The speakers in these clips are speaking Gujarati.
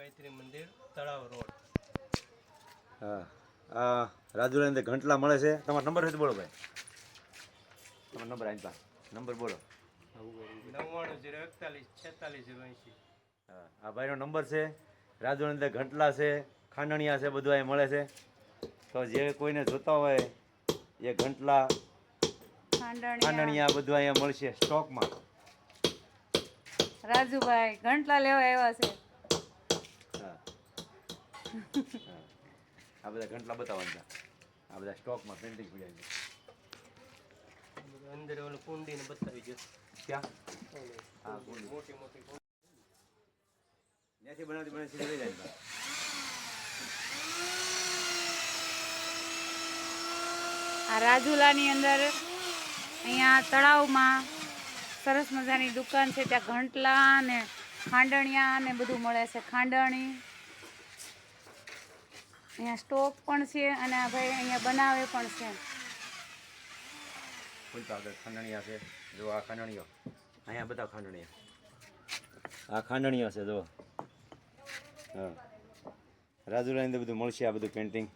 ગાયત્રી મંદિર તળાવ રોડ. હા આ રાજુલા અંદર ઘંટલા મળે છે. તમારો નંબર હોય તો બોલો ભાઈ. તમારો નંબર આપ્યા, નંબર બોલો. 99 041 46 080. હા આ ભાઈનો નંબર છે. રાજુલા અંદર ઘંટલા છે, ખાંડણિયા છે, બધું અહીં મળે છે. તો જે કોઈને જોતા હોય એ ઘંટલા ખાંડણિયા બધું અહીંયા મળશે સ્ટોકમાં. રાજુભાઈ ઘંટલા લેવા આવ્યા છે. હા આ બધા ઘંટલા બતાવવાના. આ બધા સ્ટોકમાં પેન્ટિંગ પડ્યા છે. અંદર ઓલો કુંડીને બતાવી દો. ક્યાં? હા મોટી મોટી ત્યાંથી બનાવતી લઈ જાય. આ રાજુલાની અંદર અહીંયા તળાવમાં સરસ મજાની દુકાન છે. ત્યાં ઘંટલા ને ખાંડણિયા ને બધું મળે છે. ખાંડણી અહીંયા સ્ટોક પણ છે અને આ ભાઈ અહીંયા બનાવે પણ છે. ફૂલ પાવડર ખાંડણિયા છે. જો આ ખાંડણીઓ અહીંયા બધા ખાંડણીયા. આ ખાંડણીઓ છે જો. હા રાજુલાની અંદર બધું મળશે આ બધું પેન્ટિંગ.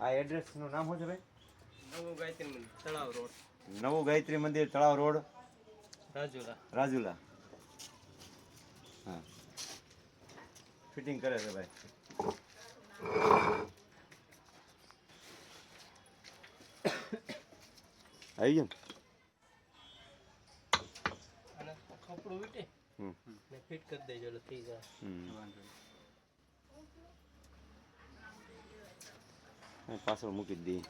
આ એડ્રેસનું નામ શું છે ભાઈ? નવું ગાયત્રી મંદિર તળાવ રોડ, નવું ગાયત્રી મંદિર તળાવ રોડ, રાજુલા. રાજુલા. હા ફિટિંગ કરે છે ભાઈ. આવી ગયું અને કપડું વીટે ને ફિટ કરી દેજો એટલે થઈ જાય. પાછળ મૂકી જ દઈએ.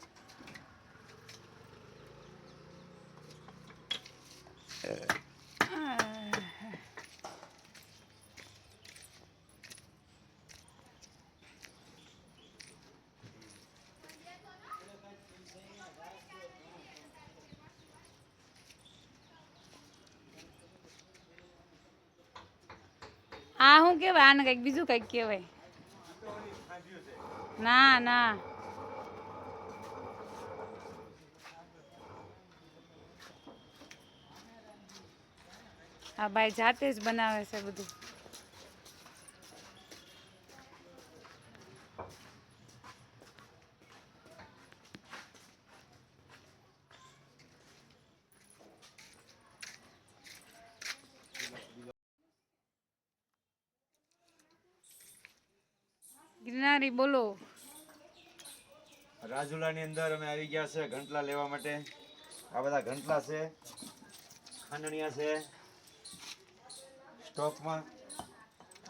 આ શું કહેવાય? આને કંઈક બીજું કંઈક કહેવાય. ના ના આ ભાઈ જાતે જ બનાવે છે બધું. ગિરનારી બોલો. રાજુલાની અંદર અમે આવી ગયા છે ઘંટલા લેવા માટે. આ બધા ઘંટલા છે, ખાંડણિયા છે સ્ટોકમાં.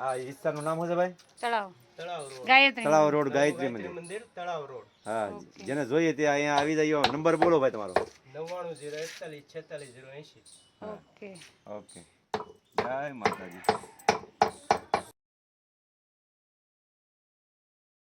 આ વિસ્તારનું નામ શું છે ભાઈ? તળાવ તળાવ રોડ, ગાયત્રી તળાવ રોડ, ગાયત્રી ગાયત્રી મંદિર. મંદિર તળાવ રોડ. હા જેને જોઈએ તે અહીંયા આવી જાય. નંબર બોલો ભાઈ તમારો. 99 041 46 080. ઓકે ઓકે જય માતાજી.